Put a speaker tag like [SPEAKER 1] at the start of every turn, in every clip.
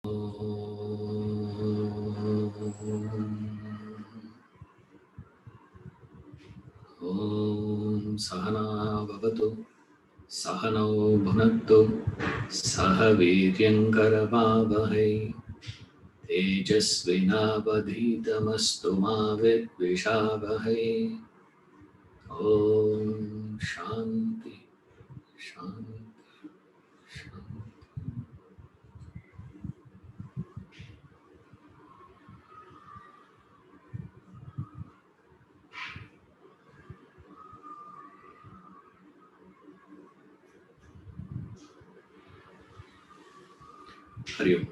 [SPEAKER 1] Om Sahana Bhavatu Sahano Bhunattu Saha Viryankaravavahai Tejasvinavadhitamastu ma vidvishavahai. Om Shanti Shanti Shanti. Hari Om.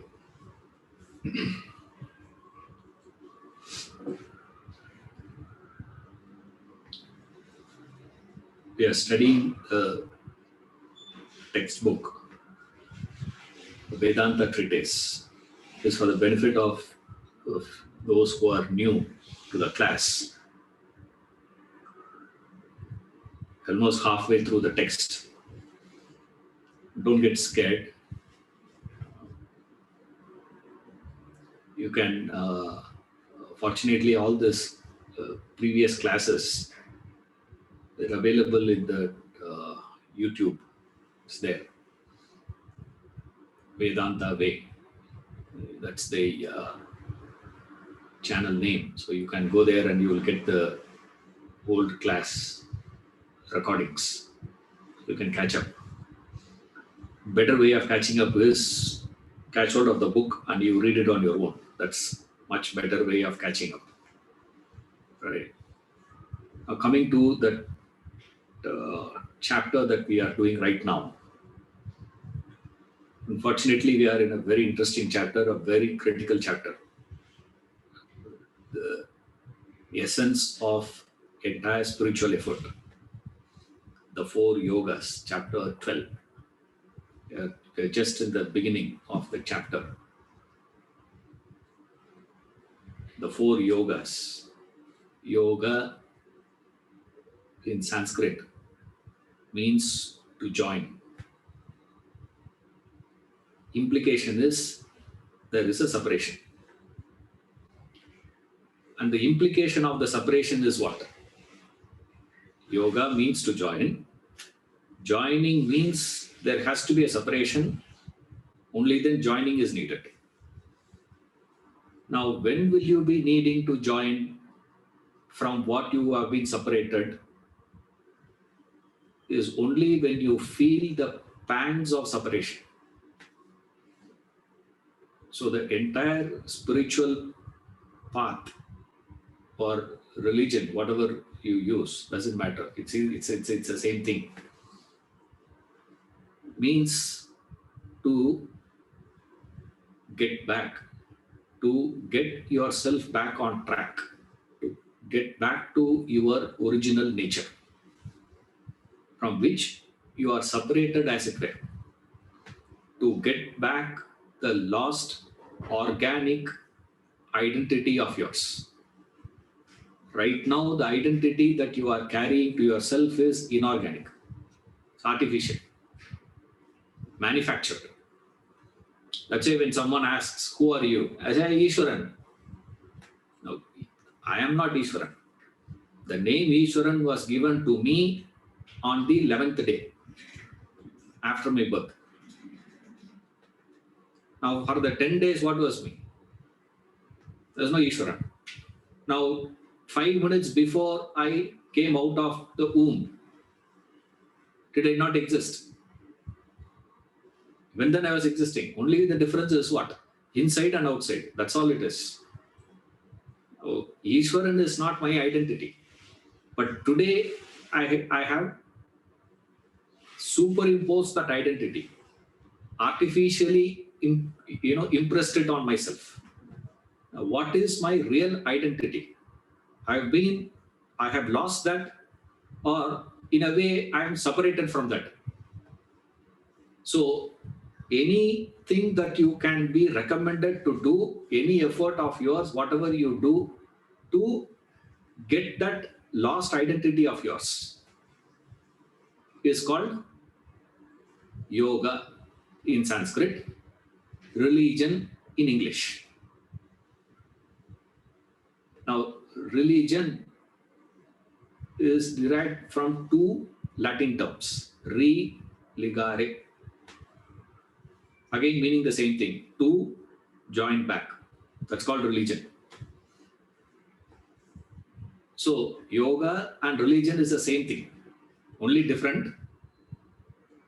[SPEAKER 1] We are studying a textbook, the Vedanta Treatise. This is for the benefit of those who are new to the class. Almost halfway through the text. Don't get scared. You can, fortunately, all this previous classes, they're available in the YouTube. It's there. Vedanta Way. That's the channel name. So you can go there and you will get the old class recordings. You can catch up. Better way of catching up is catch hold of the book and you read it on your own. That's much better way of catching up. Right. Now coming to that chapter that we are doing right now. Unfortunately, we are in a very interesting chapter, a very critical chapter. The essence of entire spiritual effort. The 4 yogas, chapter 12. We're just in the beginning of the chapter. The 4 yogas. Yoga in Sanskrit means to join. Implication is there is a separation. And the implication of the separation is what? Yoga means to join. Joining means there has to be a separation. Only then joining is needed. Now, when will you be needing to join from what you have been separated? Is only when you feel the pangs of separation. So the entire spiritual path or religion, whatever you use, doesn't matter. It's the same thing. Means to get back, to get yourself back on track, to get back to your original nature, from which you are separated as it were, to get back the lost organic identity of yours. Right now, the identity that you are carrying to yourself is inorganic. It's artificial, manufactured. Let's say when someone asks, who are you? I say, Ishwaran. No, I am not Ishwaran. The name Ishwaran was given to me on the 11th day after my birth. Now, for the 10 days, what was me? There's no Ishwaran. Now, 5 minutes before I came out of the womb, did I not exist? When then I was existing. Only the difference is what? Inside and outside. That's all it is. Oh, Ishwaran is not my identity. But today, I have superimposed that identity, artificially impressed it on myself. Now, what is my real identity? I have lost that, or in a way I am separated from that. So anything that you can be recommended to do, any effort of yours, whatever you do to get that lost identity of yours is called yoga in Sanskrit, religion in English. Now, religion is derived from two Latin terms, re-ligare, again meaning the same thing, to join back. That's called religion. So yoga and religion is the same thing, only different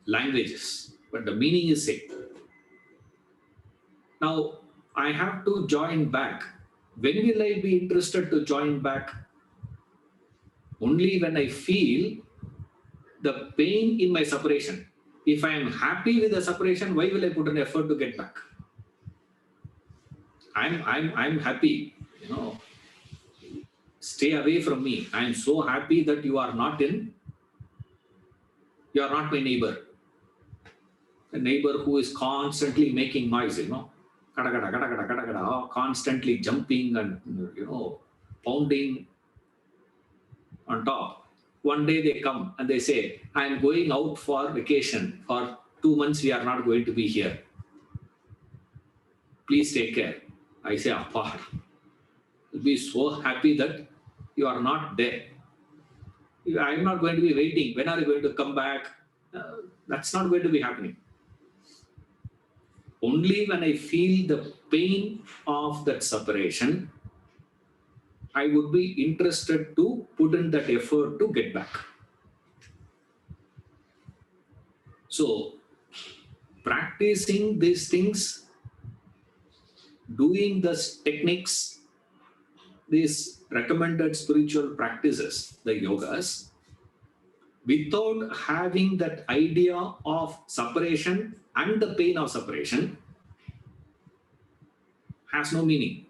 [SPEAKER 1] languages, but the meaning is same. Now I have to join back. When will I be interested to join back? Only when I feel the pain in my separation. If I am happy with the separation, why will I put an effort to get back? I'm happy, stay away from me. I'm so happy that you are not my neighbor. A neighbor who is constantly making noise, kada, kada, kada, kada, kada, kada, constantly jumping and, pounding on top. One day they come and they say, I'm going out for vacation. For 2 months, we are not going to be here. Please take care. I say, Appa, I'll be so happy that you are not there. I'm not going to be waiting. When are you going to come back? That's not going to be happening. Only when I feel the pain of that separation, I would be interested to put in that effort to get back. So, practicing these things, doing the techniques, these recommended spiritual practices, the yogas, without having that idea of separation and the pain of separation, has no meaning.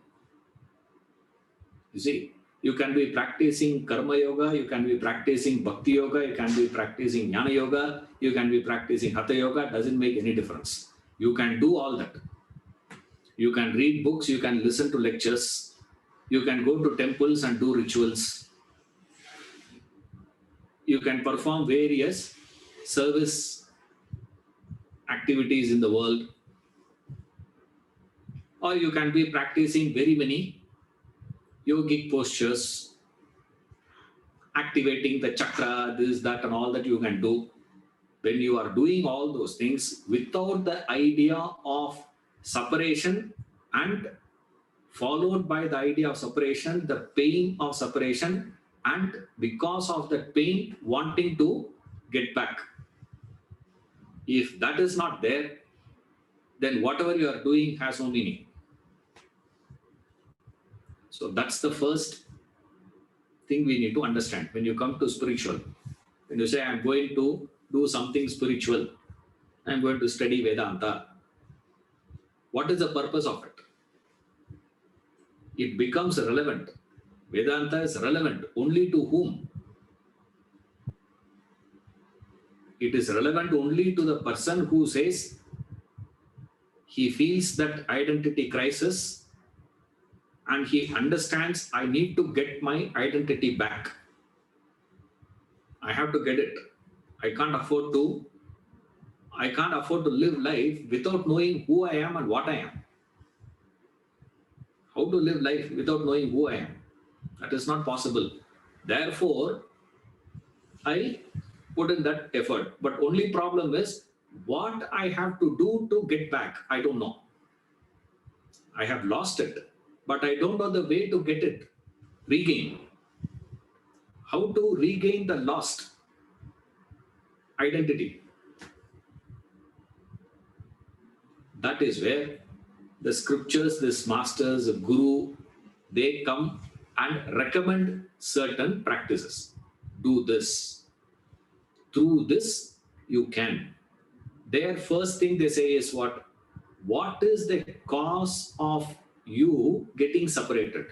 [SPEAKER 1] You see, you can be practicing karma yoga, you can be practicing bhakti yoga, you can be practicing jnana yoga, you can be practicing hatha yoga, doesn't make any difference. You can do all that. You can read books, you can listen to lectures, you can go to temples and do rituals. You can perform various service activities in the world. Or you can be practicing very many yogic postures, activating the chakra, this, that, and all that you can do. When you are doing all those things without the idea of separation and followed by the idea of separation, the pain of separation, and because of that pain, wanting to get back. If that is not there, then whatever you are doing has no meaning. So that's the first thing we need to understand when you come to spiritual. When you say, I'm going to do something spiritual, I'm going to study Vedanta, what is the purpose of it? It becomes relevant. Vedanta is relevant only to whom? It is relevant only to the person who says he feels that identity crisis and he understands, I need to get my identity back. I have to get it. I can't afford to live life without knowing who I am and what I am. How to live life without knowing who I am? That is not possible. Therefore, I put in that effort. But only problem is what I have to do to get back. I don't know. I have lost it, but I don't know the way to get it, regain. How to regain the lost identity. That is where the scriptures, this masters, the guru, they come and recommend certain practices. Do this. Through this, you can. Their first thing they say is what? What is the cause of you getting separated?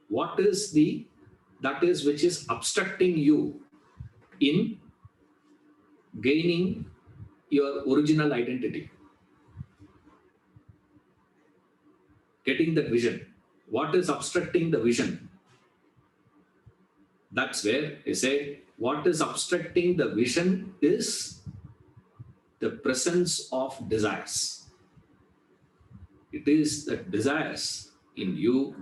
[SPEAKER 1] What is which is obstructing you in gaining your original identity? Getting the vision. What is obstructing the vision? That's where they say, what is obstructing the vision is the presence of desires. It is the desires in you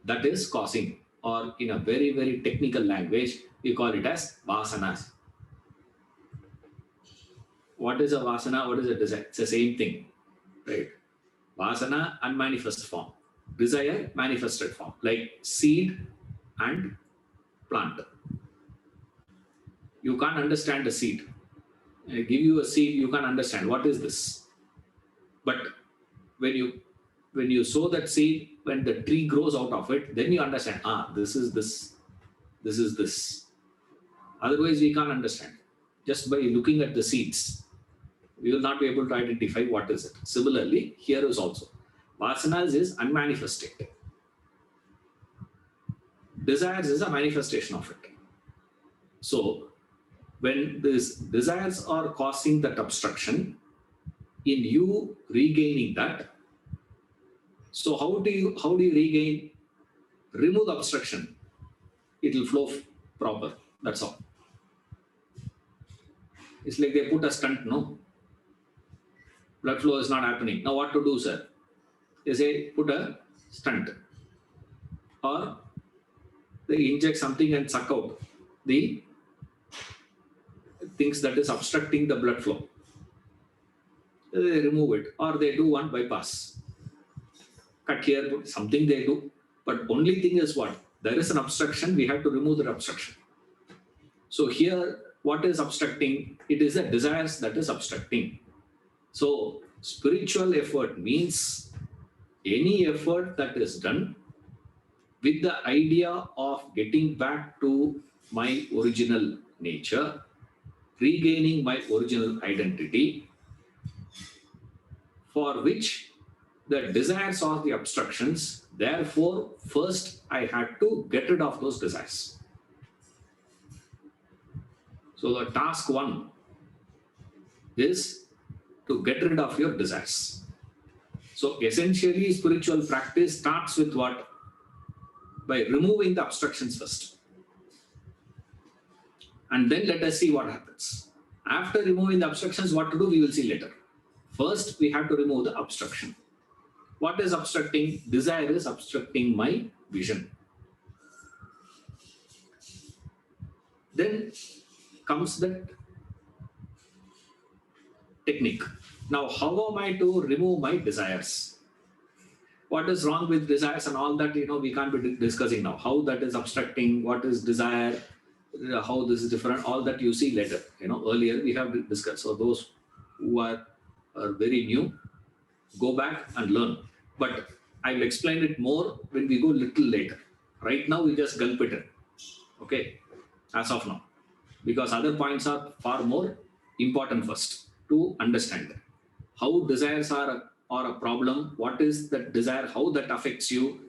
[SPEAKER 1] that is causing, or in a very, very technical language, we call it as vasanas. What is a vasana? What is a desire? It's the same thing, right? Vasana, unmanifest form. Desire, manifested form, like seed and plant. You can't understand the seed. I give you a seed, you can't understand what is this. But when you sow that seed, when the tree grows out of it, then you understand, this is this, this is this. Otherwise, we can't understand. Just by looking at the seeds, we will not be able to identify what is it. Similarly, here is also. Vasanas is unmanifested. Desires is a manifestation of it. So, when these desires are causing that obstruction, in you regaining that, so how do you regain? Remove the obstruction. It will flow proper. That's all. It's like they put a stunt, no? Blood flow is not happening. Now what to do, sir? They say put a stunt. Or they inject something and suck out the things that is obstructing the blood flow. They remove it. Or they do one bypass. Cut here, something they do. But only thing is what? There is an obstruction, we have to remove that obstruction. So here, what is obstructing? It is the desires that is obstructing. So spiritual effort means any effort that is done with the idea of getting back to my original nature, regaining my original identity, for which the desires are the obstructions. Therefore, first I had to get rid of those desires. So the task one is to get rid of your desires. So essentially, spiritual practice starts with what? By removing the obstructions first. And then let us see what happens. After removing the obstructions, what to do, we will see later. First, we have to remove the obstruction. What is obstructing? Desire is obstructing my vision. Then comes that technique. Now, how am I to remove my desires? What is wrong with desires and all that, we can't be discussing now. How that is obstructing, what is desire, how this is different, all that you see later. Earlier we have discussed. So those who are very new, go back and learn. But I will explain it more when we go little later. Right now we just gulp it in. Okay, as of now. Because other points are far more important first to understand. How desires are a problem, what is that desire, how that affects you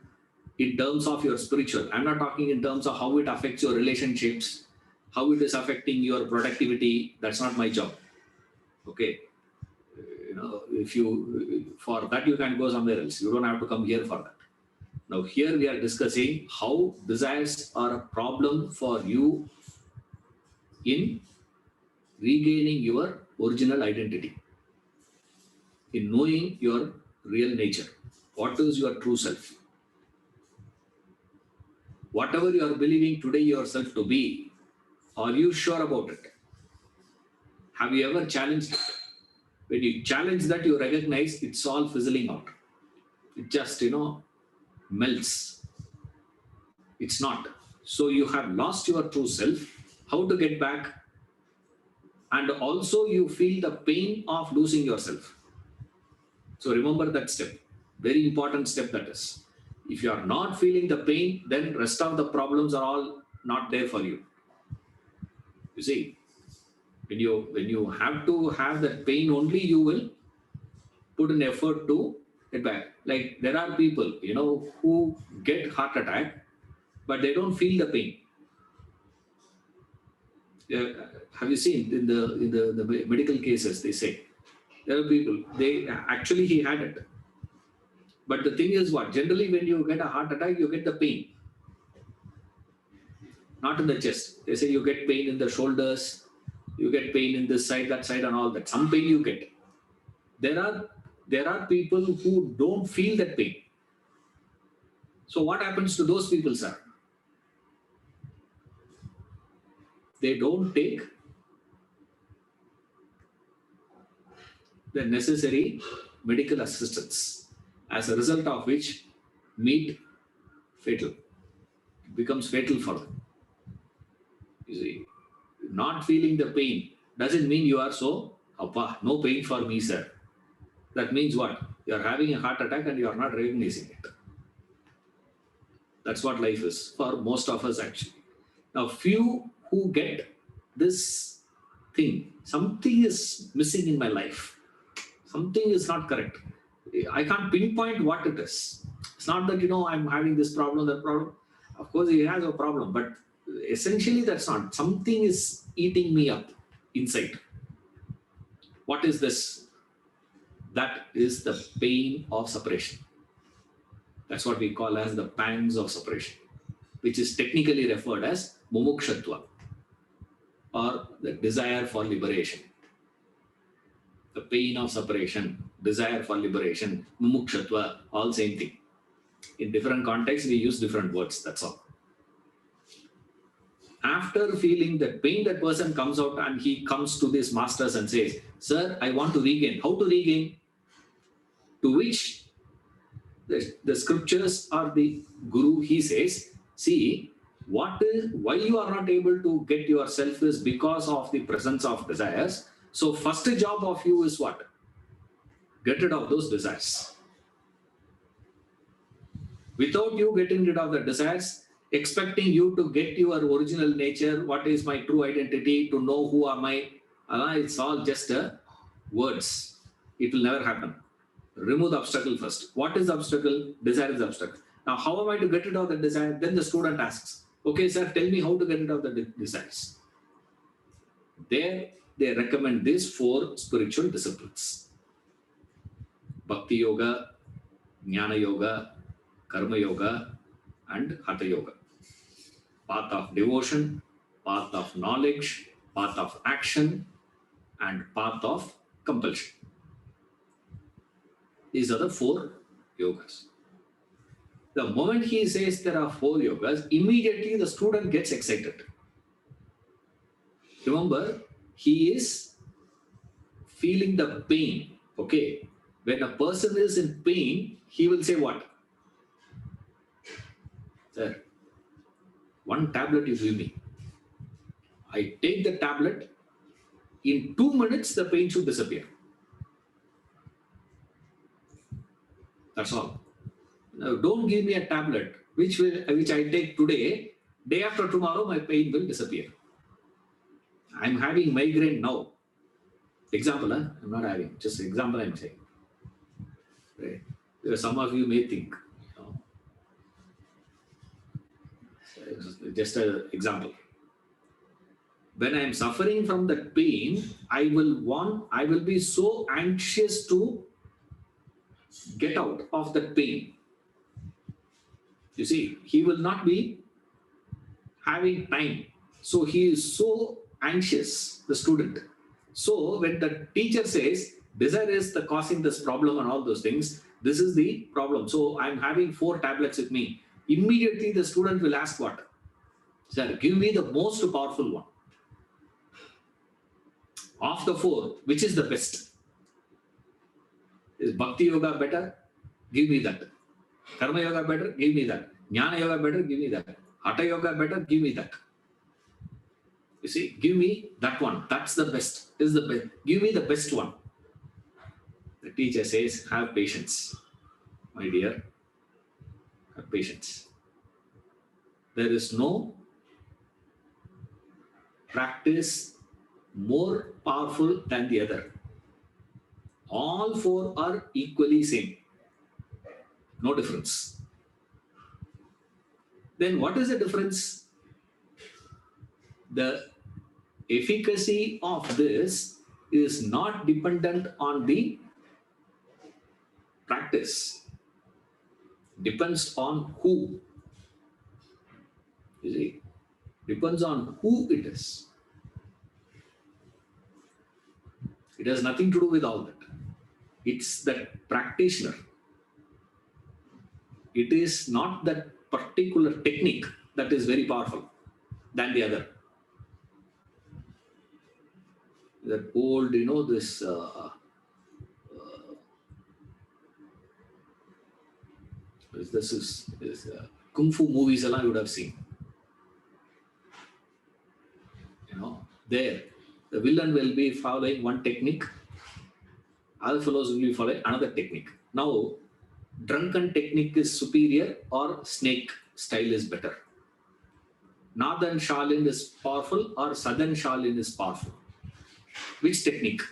[SPEAKER 1] in terms of your spiritual. I'm not talking in terms of how it affects your relationships, how it is affecting your productivity. That's not my job. Okay. If you, for that you can go somewhere else. You don't have to come here for that. Now here we are discussing how desires are a problem for you in regaining your original identity, in knowing your real nature. What is your true self? Whatever you are believing today yourself to be, are you sure about it? Have you ever challenged it? When you challenge that, you recognize it's all fizzling out. It just, melts. It's not. So you have lost your true self. How to get back? And also you feel the pain of losing yourself. So remember that step. Very important step that is. If you are not feeling the pain, then rest of the problems are all not there for you. You see, when you have to have that pain only, you will put an effort to get back. Like there are people, who get heart attack, but they don't feel the pain. Have you seen in the medical cases, they say, there are people, he had it. But the thing is what? Generally, when you get a heart attack, you get the pain. Not in the chest. They say you get pain in the shoulders, you get pain in this side, that side, and all that. Some pain you get. There are There are people who don't feel that pain. So what happens to those people, sir? They don't take the necessary medical assistance, as a result of which meet fatal. It becomes fatal for them. You see, not feeling the pain doesn't mean you are so, Appa, no pain for me, sir. That means what? You are having a heart attack and you are not recognizing it. That's what life is for most of us, actually. Now, few who get this thing, something is missing in my life, something is not correct. I can't pinpoint what it is. It's not that, I'm having this problem, that problem. Of course, he has a problem, but essentially that's not. Something is eating me up inside. What is this? That is the pain of separation. That's what we call as the pangs of separation, which is technically referred as mumukshatva, or the desire for liberation. The pain of separation, desire for liberation, mumukshatva, all same thing. In different contexts, we use different words, that's all. After feeling that pain, that person comes out and he comes to these masters and says, sir, I want to regain. How to regain? To which the scriptures or the guru, he says, see, why you are not able to get yourself is because of the presence of desires. So first job of you is what? Get rid of those desires. Without you getting rid of the desires, expecting you to get your original nature, what is my true identity, to know who am I, it's all just words. It will never happen. Remove the obstacle first. What is the obstacle? Desire is the obstacle. Now, how am I to get rid of the desire? Then the student asks, okay, sir, tell me how to get rid of the desires. There, they recommend these 4 spiritual disciplines: Bhakti Yoga, Jnana Yoga, Karma Yoga, and Hatha Yoga. Path of devotion, path of knowledge, path of action, and path of compulsion. These are the 4 yogas. The moment he says there are 4 yogas, immediately the student gets excited. Remember, he is feeling the pain. Okay, when a person is in pain, he will say what? Sir, 1 tablet you give me. I take the tablet, in 2 minutes the pain should disappear. That's all. Now, don't give me a tablet which I take today. Day after tomorrow, my pain will disappear. I'm having migraine now. Example, I'm not having. Just example I'm saying. Right? Some of you may think. Just an example. When I'm suffering from that pain, I will be so anxious to get out of that pain. You see, he will not be having time. So he is so anxious, the student. So when the teacher says, desire is the causing this problem and all those things, this is the problem. So I'm having 4 tablets with me. Immediately the student will ask what? Sir, give me the most powerful one. Of the 4, which is the best? Is Bhakti Yoga better? Give me that. Karma Yoga better? Give me that. Jnana Yoga better? Give me that. Hatha Yoga better? Give me that. You see, give me that one. That's the best. Is the best. Give me the best one. The teacher says, have patience, my dear. Have patience. There is no practice more powerful than the other. All 4 are equally same. No difference. Then what is the difference? The efficacy of this is not dependent on the practice. Depends on who. You see, depends on who it is. It has nothing to do with all that. It's that practitioner. It is not that particular technique that is very powerful than the other. That old, this kung fu movies you would have seen. There, the villain will be following one technique, other fellows will be following another technique. Now, drunken technique is superior or snake style is better? Northern Shaolin is powerful or Southern Shaolin is powerful? Which technique?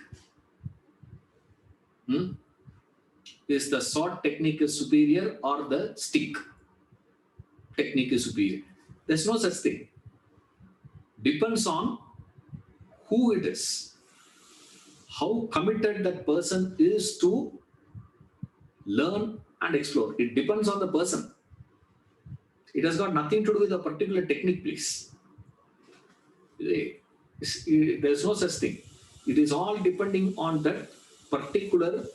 [SPEAKER 1] Is the sword technique is superior or the stick technique is superior? There's no such thing. Depends on who it is, how committed that person is to learn and explore. It depends on the person. It has got nothing to do with a particular technique, please. There's no such thing. It is all depending on that particular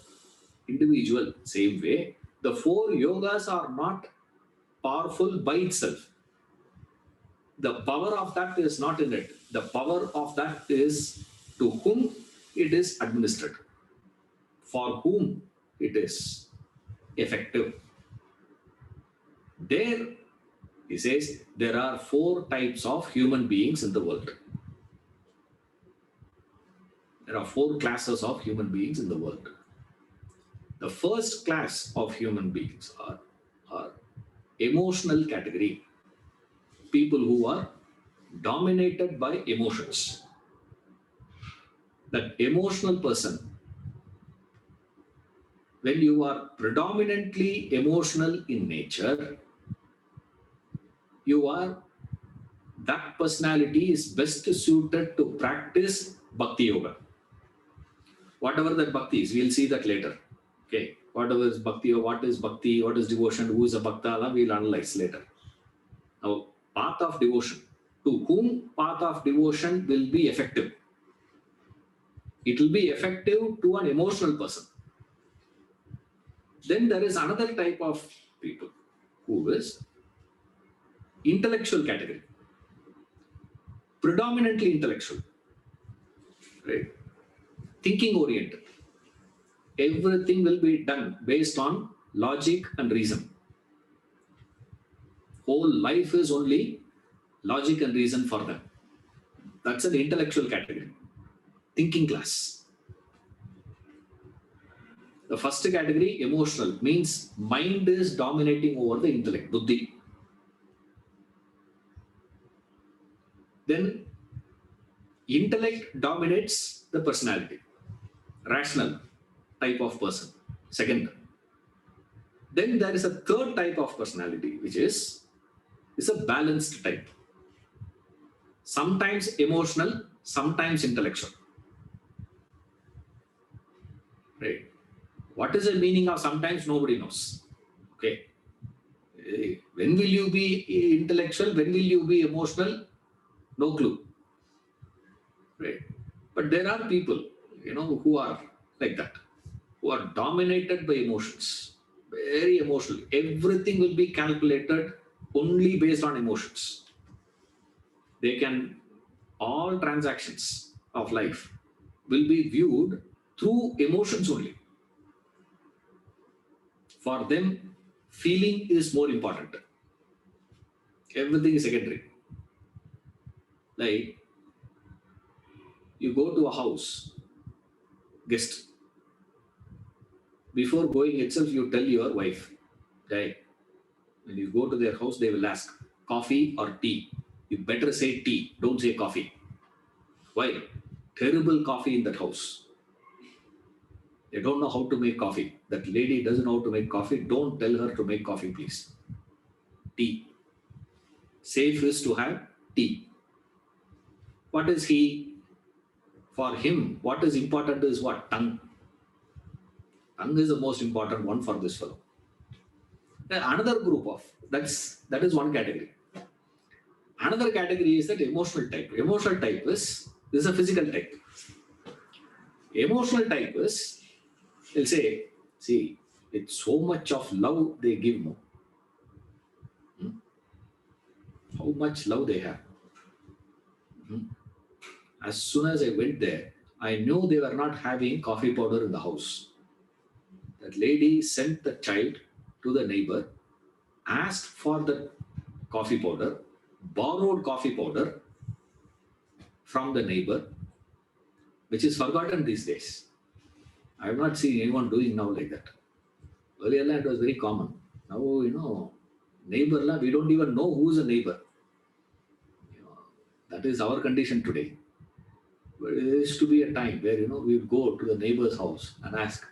[SPEAKER 1] individual. Same way, the 4 yogas are not powerful by itself. The power of that is not in it. The power of that is to whom it is administered, for whom it is effective. There, he says, there are 4 types of human beings in the world. There are 4 classes of human beings in the world. The first class of human beings are emotional category. People who are dominated by emotions. That emotional person, when you are predominantly emotional in nature, that personality is best suited to practice Bhakti Yoga. Whatever that Bhakti is, we'll see that later. Okay, whatever is Bhakti, or what is Bhakti, what is devotion, who is a Bhakta, we'll analyze later. Now, path of devotion. To whom path of devotion will be effective? It will be effective to an emotional person. Then there is another type of people who is intellectual category. Predominantly intellectual. Right? Thinking oriented. Everything will be done based on logic and reason. Whole life is only logic and reason for them. That's an intellectual category. Thinking class. The first category, emotional, means mind is dominating over the intellect, buddhi. Then intellect dominates the personality, rational type of person, second. Then there is a third type of personality, which is a balanced type. Sometimes emotional, sometimes intellectual. Right? What is the meaning of sometimes? Nobody knows. Okay. When will you be intellectual? When will you be emotional? No clue. Right? But there are people, who are like that, who are dominated by emotions, very emotional. Everything will be calculated only based on emotions. They can, all transactions of life will be viewed through emotions only. For them, feeling is more important. Everything is secondary. Like, you go to a house, guest. Before going itself, you tell your wife, okay, when you go to their house, they will ask, coffee or tea? You better say tea, don't say coffee. Why? Terrible coffee in that house. They don't know how to make coffee. That lady doesn't know how to make coffee. Don't tell her to make coffee, please. Tea. Safe is to have tea. What is he? For him, what is important is what? Tongue. Tongue is the most important one for this fellow. Then another group of, that is one category. Another category is that emotional type. Emotional type is a physical type. Emotional type is They'll say, see, it's so much of love they give, no? Hmm? How much love they have. Hmm? As soon as I went there, I knew they were not having coffee powder in the house. That lady sent the child to the neighbor, asked for the coffee powder, borrowed coffee powder from the neighbor, which is forgotten these days. I have not seen anyone doing now like that. Earlier, it was very common. Now, neighbor, we don't even know who's a neighbor. You know, that is our condition today. But there used to be a time where, we would go to the neighbor's house and ask,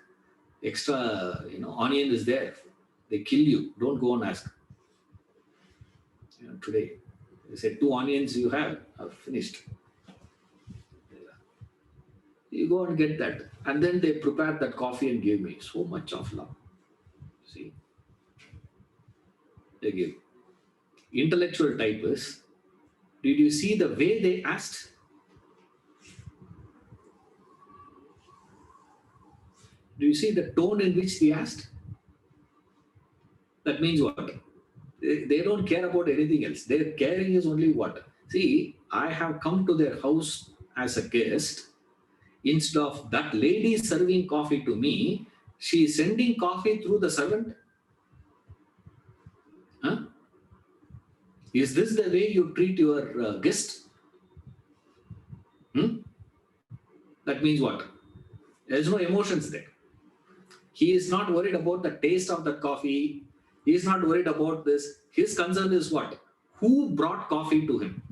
[SPEAKER 1] extra, onion is there. They kill you. Don't go and ask. Today, they say 2 onions you have, I've finished. You go and get that. And then they prepared that coffee and gave me so much of love. See, they give. Intellectual type is, did you see the way they asked? Do you see the tone in which they asked? That means what? They don't care about anything else. Their caring is only what? See, I have come to their house as a guest. Instead of that lady serving coffee to me, she is sending coffee through the servant. Huh? Is this the way you treat your guest? Hmm? That means what? There's no emotions there. He is not worried about the taste of the coffee. He is not worried about this. His concern is what? Who brought coffee to him?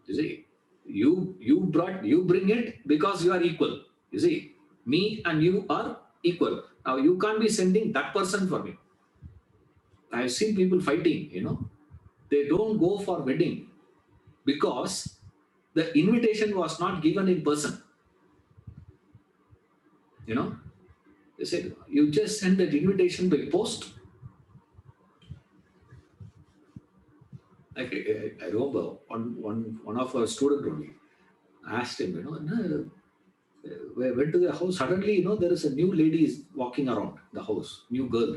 [SPEAKER 1] You see, you bring it because you are equal. You see, me and you are equal. Now you can't be sending that person for me. I've seen people fighting, They don't go for wedding because the invitation was not given in person. They said, you just send that invitation by post. Like I remember one of our students only asked him, we went to the house. Suddenly, there is a new lady is walking around the house, new girl,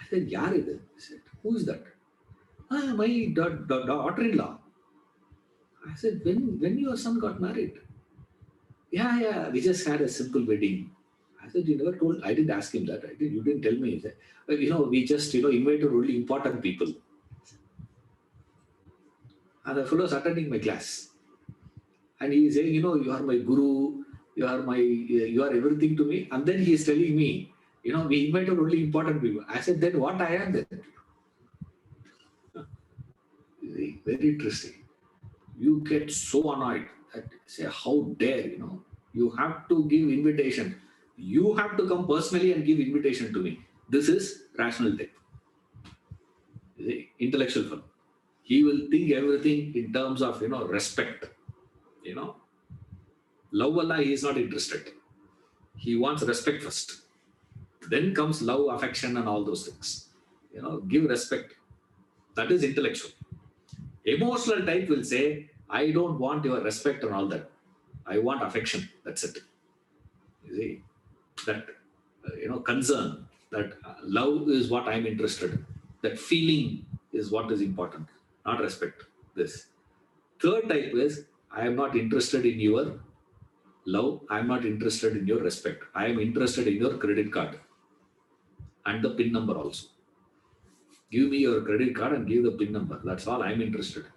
[SPEAKER 1] I said, Yaar is it? He said, who is that? My daughter-in-law. I said, when your son got married? Yeah, we just had a simple wedding. I said, you never told, I didn't ask him that. You didn't tell me. He said, we just, invited only important people. And the fellow was attending my class. And he is saying, you are my guru, you are everything to me. And then he is telling me, we invited only important people. I said, then what I am then? Very interesting. You get so annoyed that say, how dare, you have to give invitation. You have to come personally and give invitation to me. This is rational type. Intellectual fellow. He will think everything in terms of, respect. Love Allah, he is not interested. He wants respect first. Then comes love, affection, and all those things. Give respect. That is intellectual. Emotional type will say, I don't want your respect and all that. I want affection. That's it. You see, that, concern, that love is what I'm interested in. That feeling is what is important, not respect. This. Third type is, I am not interested in your love. I am not interested in your respect. I am interested in your credit card and the PIN number also. Give me your credit card and give the PIN number. That's all I am interested in.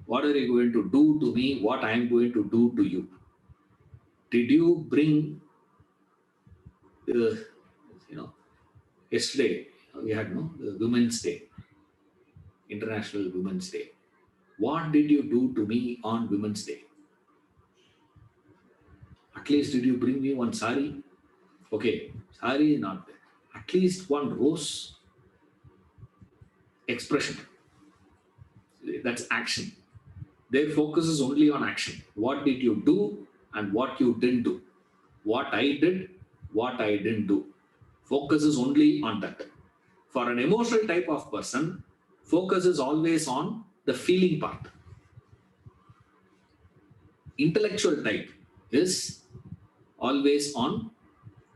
[SPEAKER 1] What are you going to do to me? What I am going to do to you? Did you bring, yesterday we had the Women's Day, International Women's Day. What did you do to me on Women's Day? At least did you bring me one sari? Okay, sari is not there. At least one rose. Expression. That's action. Their focus is only on action. What did you do and what you didn't do? What I did, what I didn't do. Focus is only on that. For an emotional type of person, focus is always on the feeling part. Intellectual type is always on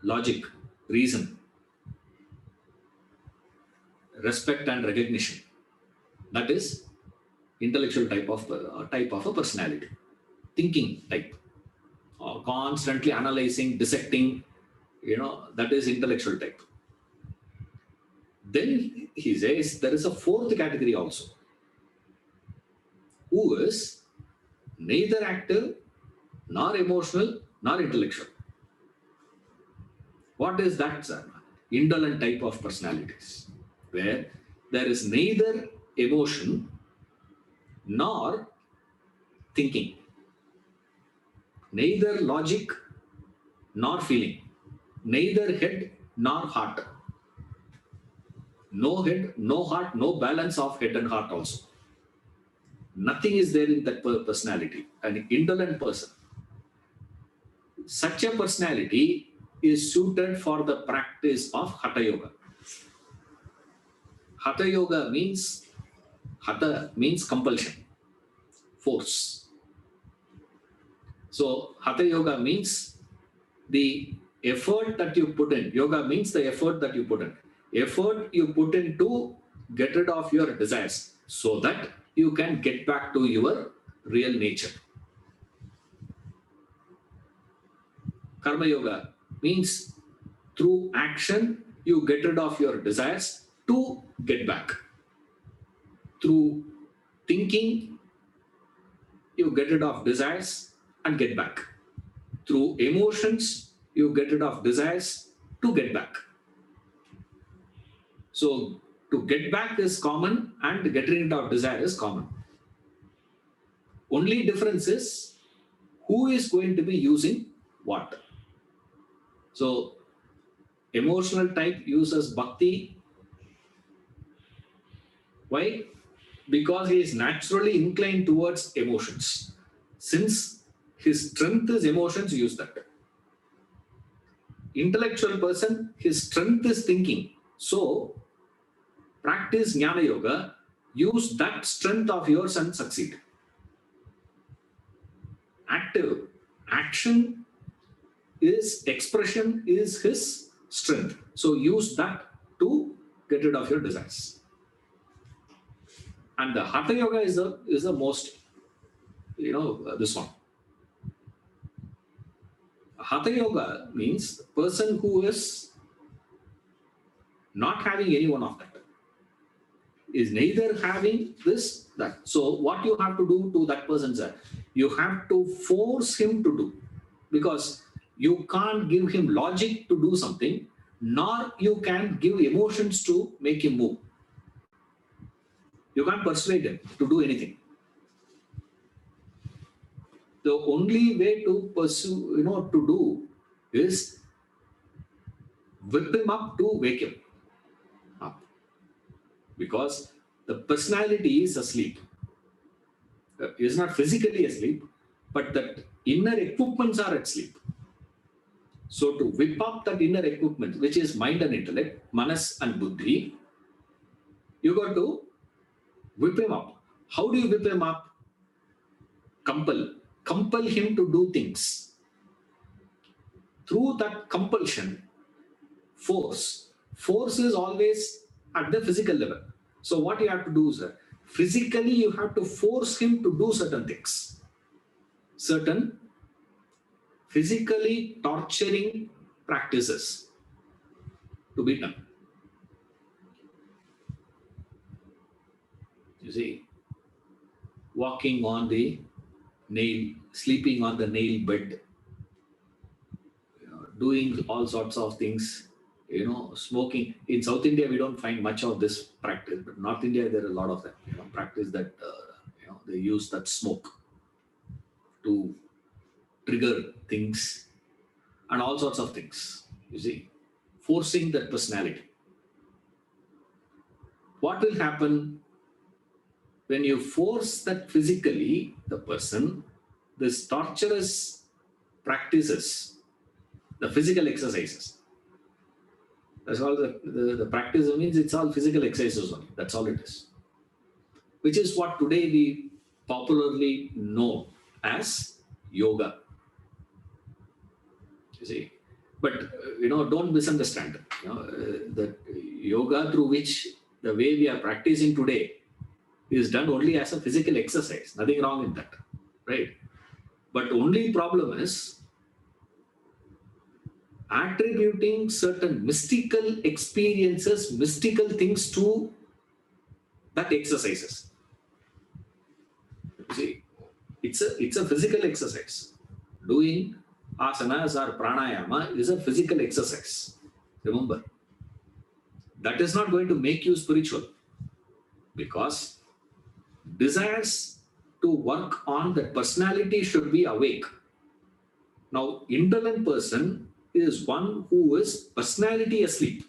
[SPEAKER 1] logic, reason, respect and recognition. That is intellectual type of a personality. Thinking type, constantly analyzing, dissecting, that is intellectual type. Then he says there is a fourth category also, who is neither active nor emotional nor intellectual. What is that, sir? Indolent type of personalities, where there is neither emotion nor thinking, neither logic nor feeling, neither head nor heart. No head, no heart, no balance of head and heart also. Nothing is there in that personality. An indolent person. Such a personality is suited for the practice of Hatha Yoga. Hatha Yoga means, Hatha means compulsion, force. So Hatha Yoga means the effort that you put in. Yoga means the effort that you put in. Effort you put in to get rid of your desires so that you can get back to your real nature. Karma Yoga means through action you get rid of your desires to get back. Through thinking you get rid of desires and get back. Through emotions you get rid of desires to get back. So to get back is common and getting rid of desire is common. Only difference is who is going to be using what. So emotional type uses bhakti. Why? Because he is naturally inclined towards emotions. Since his strength is emotions, use that. Intellectual person, his strength is thinking. So practice Jnana Yoga, use that strength of yours and succeed. Active, action is, expression is his strength. So use that to get rid of your desires. And the Hatha Yoga is the most, this one. Hatha Yoga means the person who is not having any one of that. Is neither having this, that. So what you have to do to that person, sir? You have to force him to do. Because you can't give him logic to do something, nor you can give emotions to make him move. You can't persuade him to do anything. The only way to pursue, to do is whip him up to wake him up. Because the personality is asleep. He is not physically asleep, but that inner equipments are at sleep. So to whip up that inner equipment, which is mind and intellect, manas and buddhi, you got to whip him up. How do you whip him up? Compel him to do things. Through that compulsion, force is always at the physical level. So what you have to do, sir, physically you have to force him to do certain things. Certain physically torturing practices to be done. You see, walking on the nail, sleeping on the nail bed, doing all sorts of things, smoking. In South India, we don't find much of this practice, but North India, there are a lot of that, practice that, they use that smoke to trigger things and all sorts of things, you see, forcing that personality. What will happen when you force that physically, the person, this torturous practices, the physical exercises. That's all the practice means. It's all physical exercises only. That's all it is. Which is what today we popularly know as yoga. You see, but don't misunderstand. The yoga through which the way we are practicing today is done only as a physical exercise. Nothing wrong in that, right? But only problem is attributing certain mystical experiences, mystical things to that exercises. You see, it's a physical exercise. Doing asanas or pranayama is a physical exercise. Remember, that is not going to make you spiritual, because desires to work on that personality should be awake. Now, indolent person is one who is personality asleep.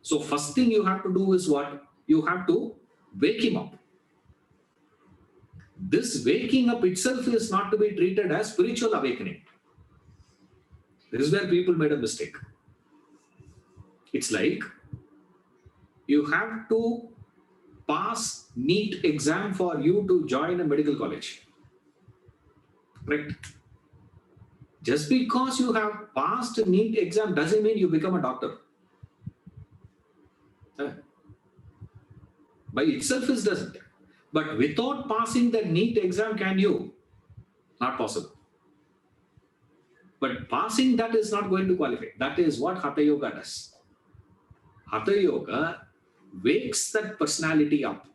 [SPEAKER 1] So first thing you have to do is what? You have to wake him up. This waking up itself is not to be treated as spiritual awakening. This is where people made a mistake. It's like you have to pass NEET exam for you to join a medical college. Correct? Just because you have passed NEET exam doesn't mean you become a doctor. By itself it doesn't. But without passing the NEET exam, can you? Not possible. But passing that is not going to qualify. That is what Hatha Yoga does. Hatha Yoga wakes that personality up.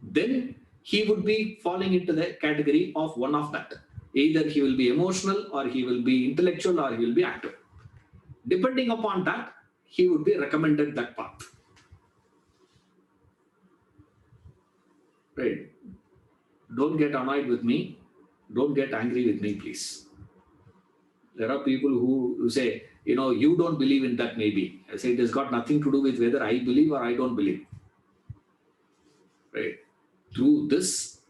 [SPEAKER 1] Then he would be falling into the category of one of that. Either he will be emotional, or he will be intellectual, or he will be active. Depending upon that, he would be recommended that path. Right? Don't get annoyed with me. Don't get angry with me, please. There are people who say, you don't believe in that maybe. I say it has got nothing to do with whether I believe or I don't believe. Right? Through this,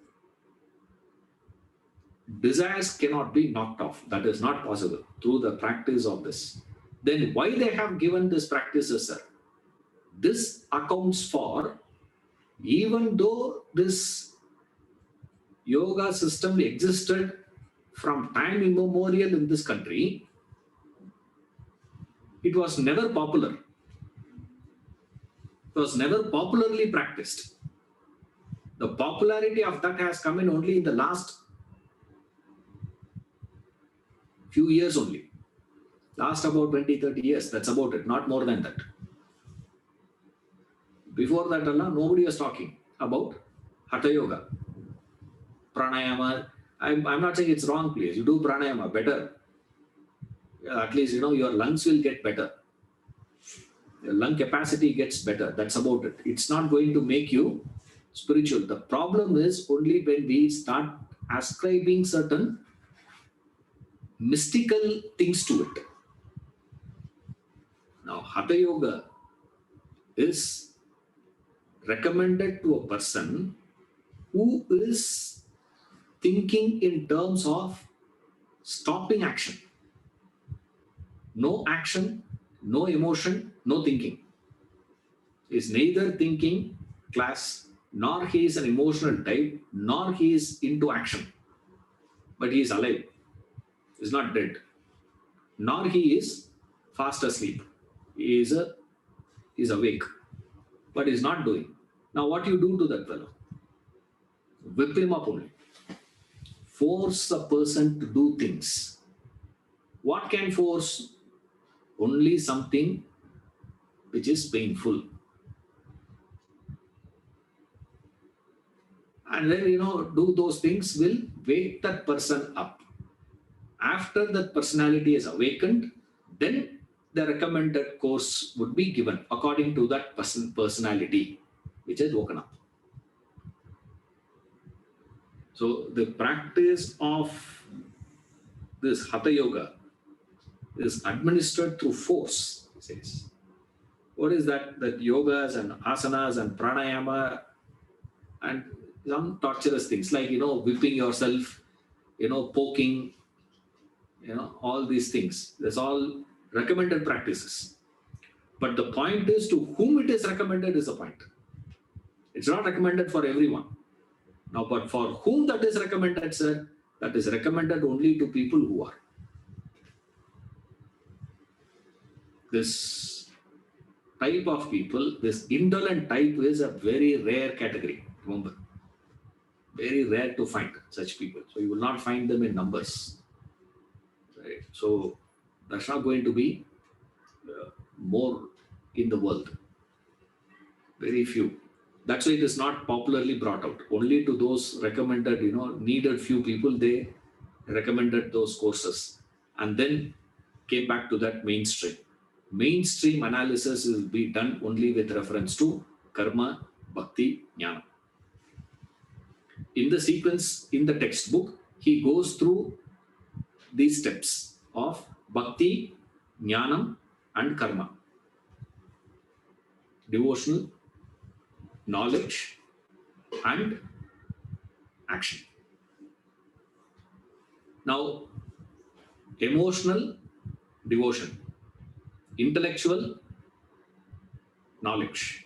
[SPEAKER 1] desires cannot be knocked off. That is not possible through the practice of this. Then why they have given this practices, sir? This accounts for, even though this yoga system existed from time immemorial in this country, it was never popular. It was never popularly practiced. The popularity of that has come in only in the last few years only. Last about 20, 30 years, that's about it, not more than that. Before that, nobody was talking about Hatha Yoga. Pranayama, I'm not saying it's wrong, please. You do pranayama better. At least, your lungs will get better. Your lung capacity gets better. That's about it. It's not going to make you spiritual. The problem is only when we start ascribing certain mystical things to it. Now, Hatha Yoga is recommended to a person who is thinking in terms of stopping action. No action, no emotion, no thinking. He is neither thinking class, nor he is an emotional type, nor he is into action. But he is alive. He is not dead. Nor he is fast asleep. He is awake. But he is not doing. Now what you do to that fellow? Whip him up only. Force a person to do things. What can force? Only something which is painful. And then, do those things will wake that person up. After that personality is awakened, then the recommended course would be given according to that personality which is woken up. So the practice of this Hatha Yoga is administered through force, it says. What is that? That yogas and asanas and pranayama and some torturous things like, whipping yourself, poking, all these things. That's all recommended practices. But the point is, to whom it is recommended is the point. It's not recommended for everyone. Now, but for whom that is recommended, sir? That is recommended only to people who are this type of people, this indolent type is a very rare category. Remember, very rare to find such people. So you will not find them in numbers. Right? So that's not going to be more in the world. Very few. That's why it is not popularly brought out. Only to those recommended, needed few people, they recommended those courses and then came back to that mainstream. Mainstream analysis will be done only with reference to karma, bhakti, jnana. In the sequence, in the textbook, he goes through these steps of bhakti, jnanam, and karma. Devotional, knowledge, and action. Now, emotional, devotion. Intellectual, knowledge.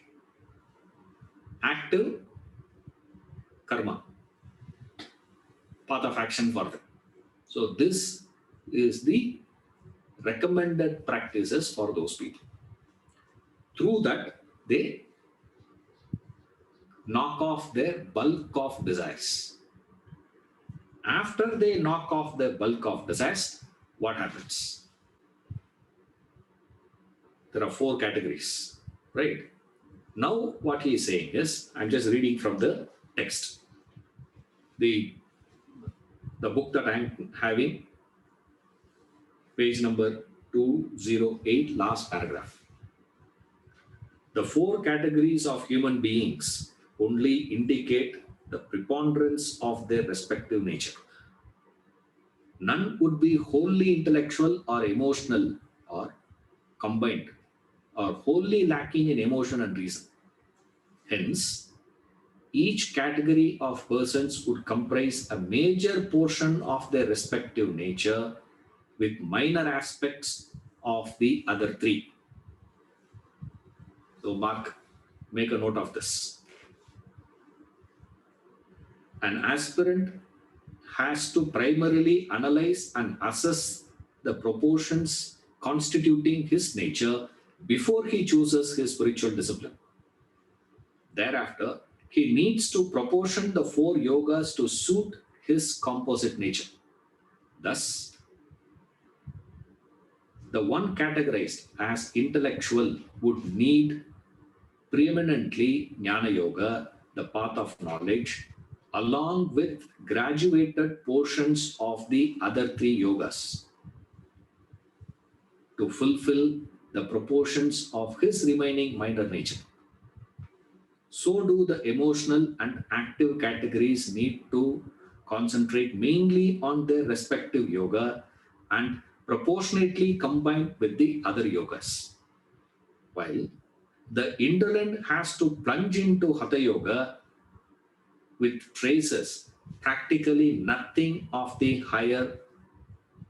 [SPEAKER 1] Active, karma. Path of action for them. So this is the recommended practices for those people. Through that, they knock off their bulk of desires. After they knock off the bulk of desires, what happens? There are 4 categories, right? Now, what he is saying is, I'm just reading from the text. The book that I'm having, page number 208, last paragraph. The 4 categories of human beings only indicate the preponderance of their respective nature. None would be wholly intellectual or emotional or combined, or wholly lacking in emotion and reason. Hence, each category of persons would comprise a major portion of their respective nature with minor aspects of the other 3. So, make a note of this. An aspirant has to primarily analyze and assess the proportions constituting his nature before he chooses his spiritual discipline. Thereafter, he needs to proportion the 4 yogas to suit his composite nature. Thus, the one categorized as intellectual would need preeminently jnana yoga, the path of knowledge, along with graduated portions of the other 3 yogas to fulfill the proportions of his remaining minor nature. So do the emotional and active categories need to concentrate mainly on their respective yoga and proportionately combined with the other yogas. While the indolent has to plunge into hatha yoga with traces practically nothing of the higher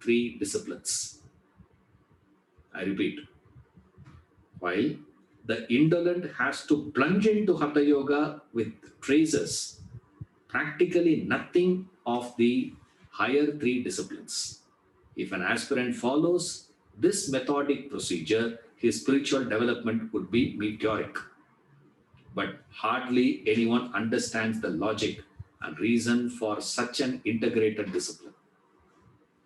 [SPEAKER 1] 3 disciplines. I repeat, while the indolent has to plunge into hatha yoga with traces practically nothing of the higher 3 disciplines. If an aspirant follows this methodic procedure, his spiritual development would be meteoric. But hardly anyone understands the logic and reason for such an integrated discipline.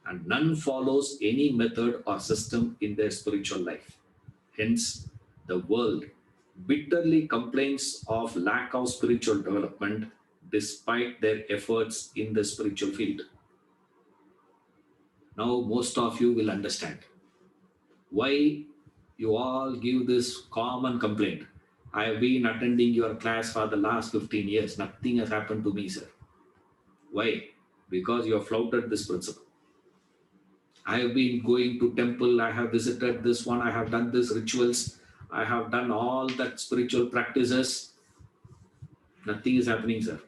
[SPEAKER 1] And none follows any method or system in their spiritual life. Hence, the world bitterly complains of lack of spiritual development despite their efforts in the spiritual field. Now, most of you will understand why you all give this common complaint. I have been attending your class for the last 15 years. Nothing has happened to me, sir. Why? Because you have flouted this principle. I have been going to temple, I have visited this one, I have done this rituals, I have done all that spiritual practices. Nothing is happening, sir.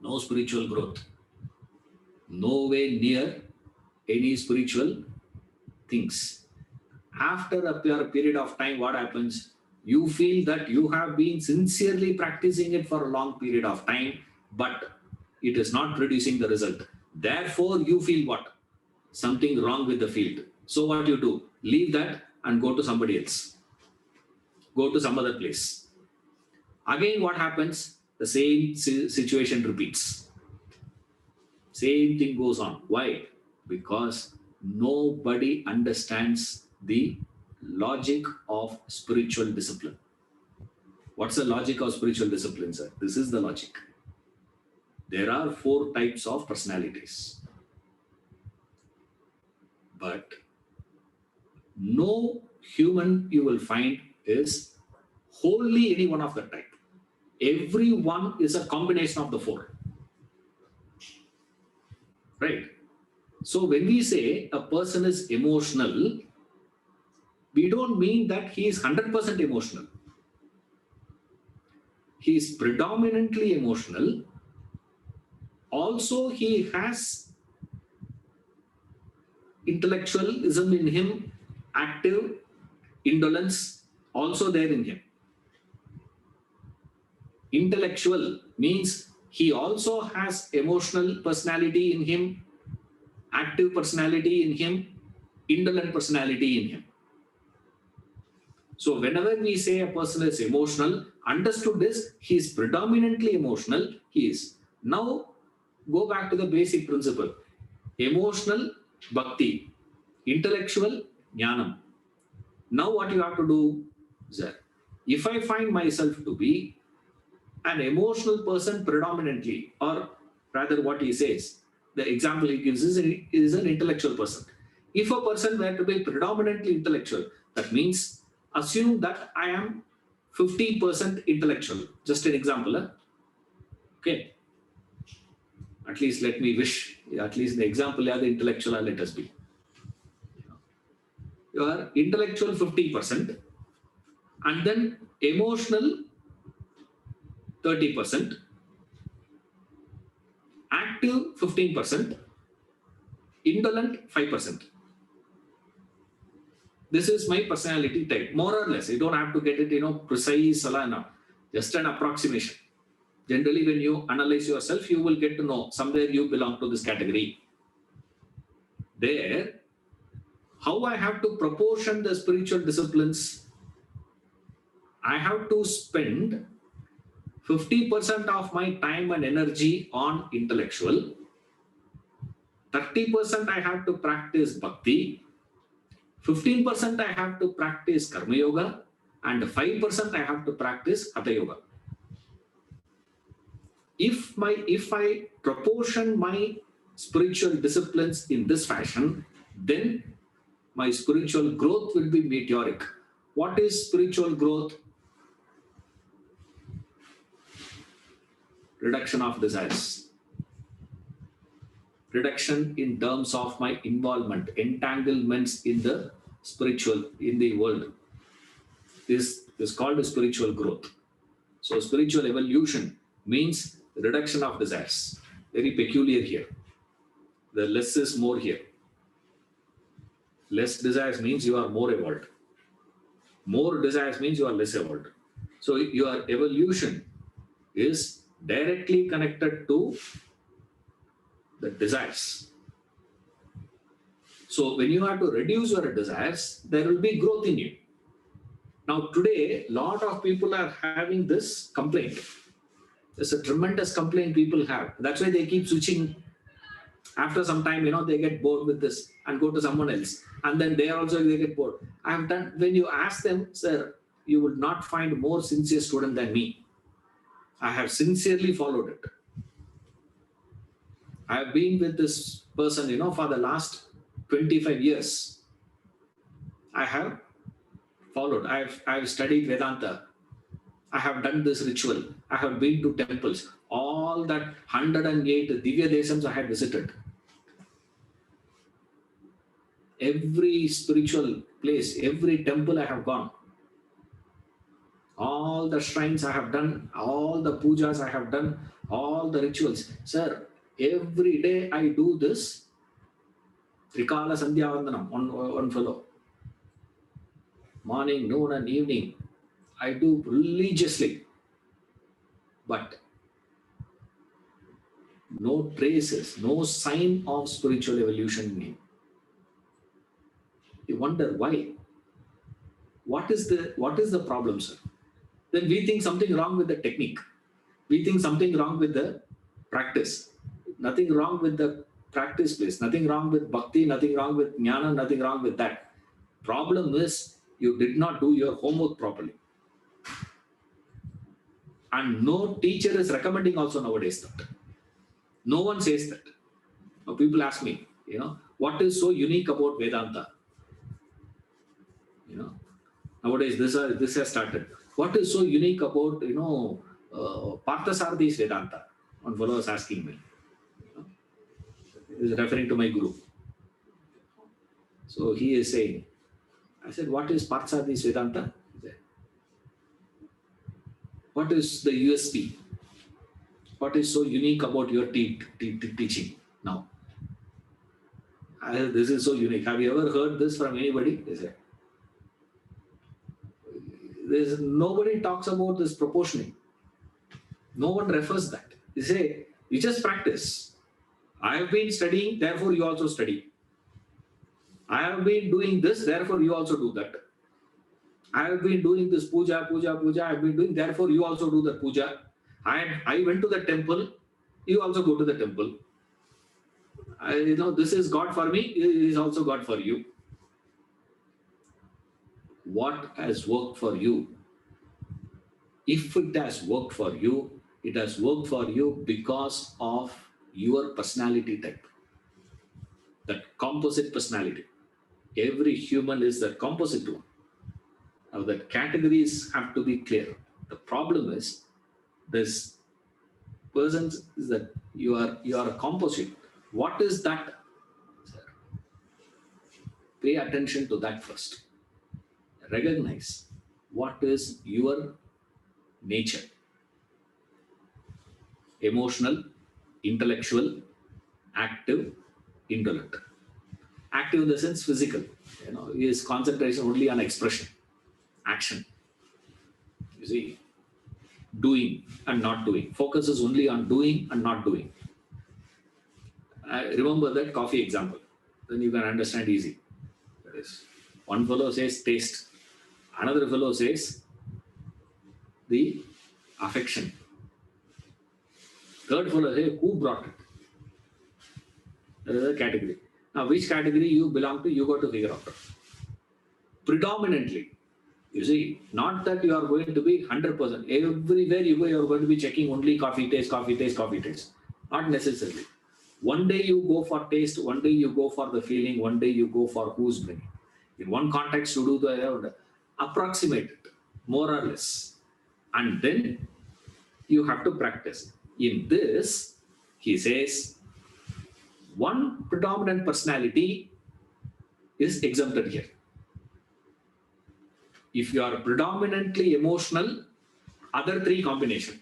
[SPEAKER 1] No spiritual growth. No way near any spiritual things. After a period of time, what happens? You feel that you have been sincerely practicing it for a long period of time, but it is not producing the result. Therefore, you feel what? Something wrong with the field. So what you do? Leave that and go to somebody else. Go to some other place. Again, what happens? The same situation repeats. Same thing goes on. Why? Because nobody understands the logic of spiritual discipline. What's the logic of spiritual discipline, sir? This is the logic. There are 4 types of personalities. But no human you will find is wholly any one of the type. Every one is a combination of the 4. Right? So when we say a person is emotional, we don't mean that he is 100% emotional. He is predominantly emotional. Also, he has intellectualism in him, active indolence also there in him. Intellectual means he also has emotional personality in him, active personality in him, indolent personality in him. So whenever we say a person is emotional, understood is he is predominantly emotional, he is. Now go back to the basic principle. Emotional, bhakti. Intellectual, jnanam. Now what you have to do is that if I find myself to be an emotional person predominantly, or rather what he says, the example he gives is an intellectual person. If a person were to be predominantly intellectual, that means assume that I am 50% intellectual. Just an example. Okay. At least let me wish, at least the example, the intellectual, let us be. You are intellectual 50%, and then emotional 30%, active 15%, indolent 5%. This is my personality type, more or less. You don't have to get it, precise, just an approximation. Generally, when you analyze yourself, you will get to know somewhere you belong to this category. There, how I have to proportion the spiritual disciplines, I have to spend 50% of my time and energy on intellectual, 30% I have to practice bhakti, 15% I have to practice karma yoga, and 5% I have to practice hatha yoga. If I proportion my spiritual disciplines in this fashion, then my spiritual growth will be meteoric. What is spiritual growth? Reduction of desires. Reduction in terms of my involvement, entanglements in the spiritual, in the world. This is called a spiritual growth. So spiritual evolution means reduction of desires. Very peculiar here. The less is more here. Less desires means you are more evolved. More desires means you are less evolved. So your evolution is directly connected to the desires. So when you have to reduce your desires, there will be growth in you. Now today, a lot of people are having this complaint. There's a tremendous complaint people have. That's why they keep switching. After some time, they get bored with this and go to someone else. And then they get bored. When you ask them, sir, you will not find more sincere student than me. I have sincerely followed it. I have been with this person, for the last 25 years. I have followed. I've studied Vedanta. I have done this ritual. I have been to temples. All that 108 Divya Desams I had visited. Every spiritual place, every temple I have gone. All the shrines I have done, all the pujas I have done, all the rituals. Sir, every day I do this Trikala Sandhya Vandanam on fellow. Morning, noon and evening. I do religiously. But no traces, no sign of spiritual evolution in me. You wonder why. What is the problem, sir? Then we think something wrong with the technique. We think something wrong with the practice. Nothing wrong with the practice place. Nothing wrong with bhakti. Nothing wrong with jnana. Nothing wrong with that. Problem is you did not do your homework properly. And no teacher is recommending also nowadays that. No one says that. Now people ask me, what is so unique about Vedanta? Nowadays this has started. What is so unique about Parthasarthi's Vedanta? One fellow was asking me. He is referring to my guru. So he is saying, I said, what is Parthasarthi's Vedanta? He said, what is the USP? What is so unique about your teaching now? I said, this is so unique. Have you ever heard this from anybody? They said, nobody talks about this proportioning. No one refers that. They say, you just practice. I have been studying, therefore you also study. I have been doing this, therefore you also do that. I have been doing this puja. I have been doing, therefore you also do the puja. I went to the temple, you also go to the temple. This is God for me, it is also God for you. What has worked for you? If it has worked for you, it has worked for you because of your personality type. That composite personality. Every human is that composite one. Now the categories have to be clear. The problem is this person is that you are a composite. What is that? Pay attention to that first. Recognize what is your nature. Emotional, intellectual, active, indolent. Active in the sense physical. Is concentration only on expression, action. You see, doing and not doing. Focus is only on doing and not doing. Remember that coffee example. Then you can understand easy. That is, one fellow says taste. Another fellow says the affection. Third fellow says who brought it. That is a category. Now, which category you belong to, you got to figure out. Predominantly, you see, not that you are going to be 100%. Everywhere you go, you are going to be checking only coffee taste. Not necessarily. One day you go for taste, one day you go for the feeling, one day you go for who's bringing. In one context, you do the approximate it, more or less. And then you have to practice. In this, he says, one predominant personality is exempted here. If you are predominantly emotional, other three combination.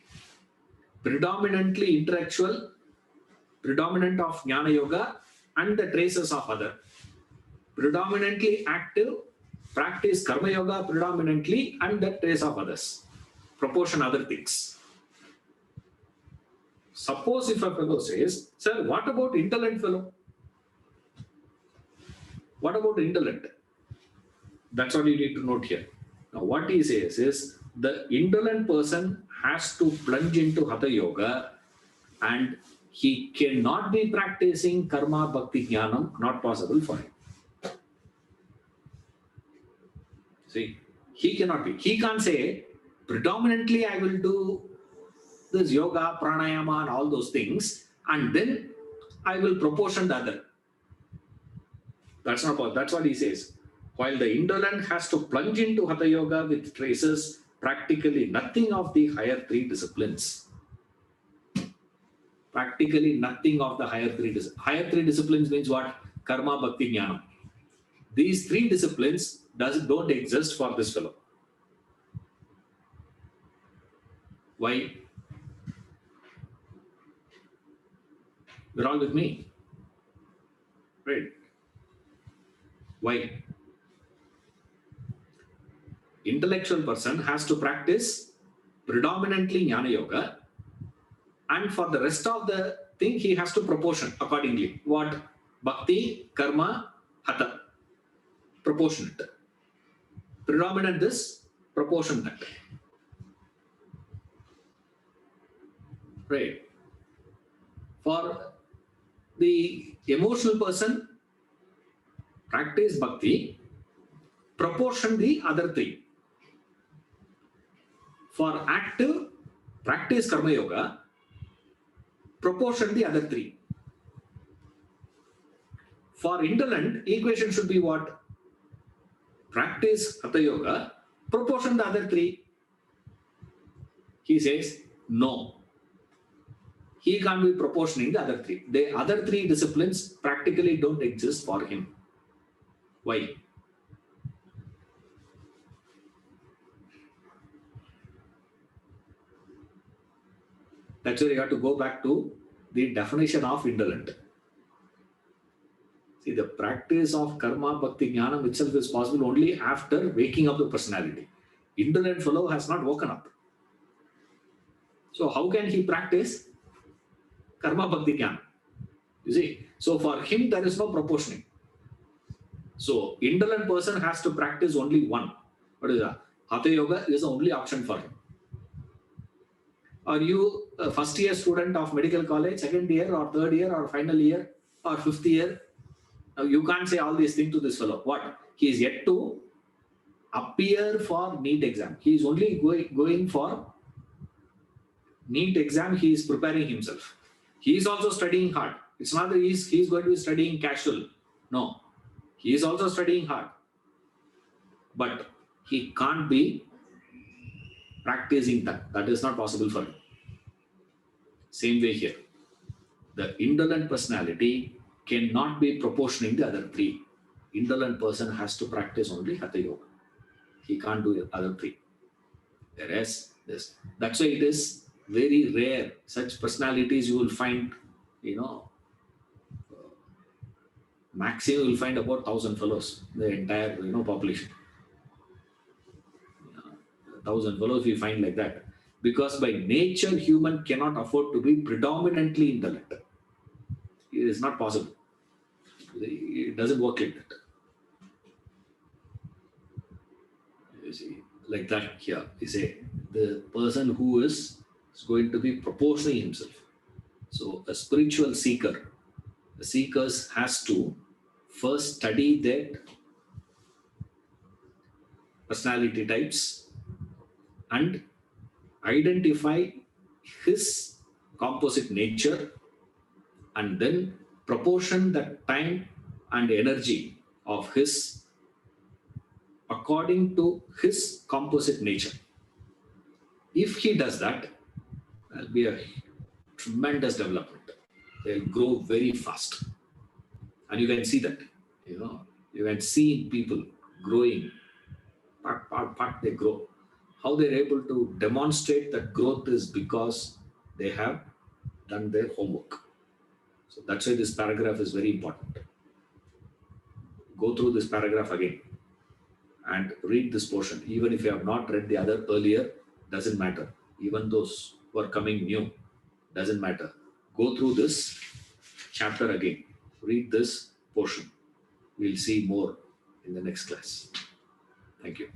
[SPEAKER 1] Predominantly intellectual, predominant of jnana yoga, and the traces of other. Predominantly active, practice karma yoga predominantly, and the trace of others. Proportion other things. Suppose if a fellow says, sir, what about indolent fellow? What about indolent? That's what you need to note here. Now, what he says is the indolent person has to plunge into Hatha Yoga and he cannot be practicing karma, bhakti, jnanam, not possible for him. See, he cannot be. He can't say, predominantly I will do this yoga, pranayama and all those things and then I will proportion the other. That's not possible. That's what he says. While the indolent has to plunge into Hatha Yoga with traces, practically nothing of the higher three disciplines. Practically nothing of the higher three disciplines. Higher three disciplines means what? Karma, bhakti, jnana. These three disciplines don't exist for this fellow. Why? You're all with me. Right? Why? Intellectual person has to practice predominantly jnana yoga, and for the rest of the thing he has to proportion accordingly. What? Bhakti, karma, hatha. proportionate. Predominant this, proportionate. Right. For the emotional person, practice bhakti, proportion the other three. For active, practice karma yoga, proportion the other three. For indolent, equation should be what? Practice hatha yoga, proportion the other three. He says, no. He can't be proportioning the other three. The other three disciplines practically don't exist for him. Why? That's where you have to go back to the definition of indolent. See, the practice of karma, bhakti, jnanam itself is possible only after waking up the personality. Indolent fellow has not woken up. So how can he practice karma, bhakti, jnana? You see, so for him there is no proportioning. So indolent person has to practice only one. What is that? Hatha yoga is the only option for him. Are you a first year student of medical college, second year or third year or final year or fifth year? Now you can't say all these things to this fellow. What? He is yet to appear for NEET exam. He is only going for NEET exam. He is preparing himself. He is also studying hard. It's not that he is going to be studying casual. No. He is also studying hard. But he can't be practicing that. That is not possible for him. Same way here. The indolent personality cannot be proportioning the other three. Indolent person has to practice only hatha yoga. He can't do the other three. Whereas this, that's why it is very rare. Such personalities you will find, maximum you will find about 1,000 fellows, the entire population. 1,000 fellows we find like that. Because by nature, human cannot afford to be predominantly indolent. It is not possible. It doesn't work like that. You see, like that here. You say the person who is going to be proportioning himself. So a spiritual seeker, the seekers has to first study their personality types and identify his composite nature and then proportion the time and energy of his according to his composite nature. If he does that, there'll be a tremendous development. They'll grow very fast. And you can see that, you can see people growing, part they grow. How they're able to demonstrate that growth is because they have done their homework. So that's why this paragraph is very important. Go through this paragraph again and read this portion. Even if you have not read the other earlier, doesn't matter. Even those who are coming new, doesn't matter. Go through this chapter again. Read this portion. We'll see more in the next class. Thank you.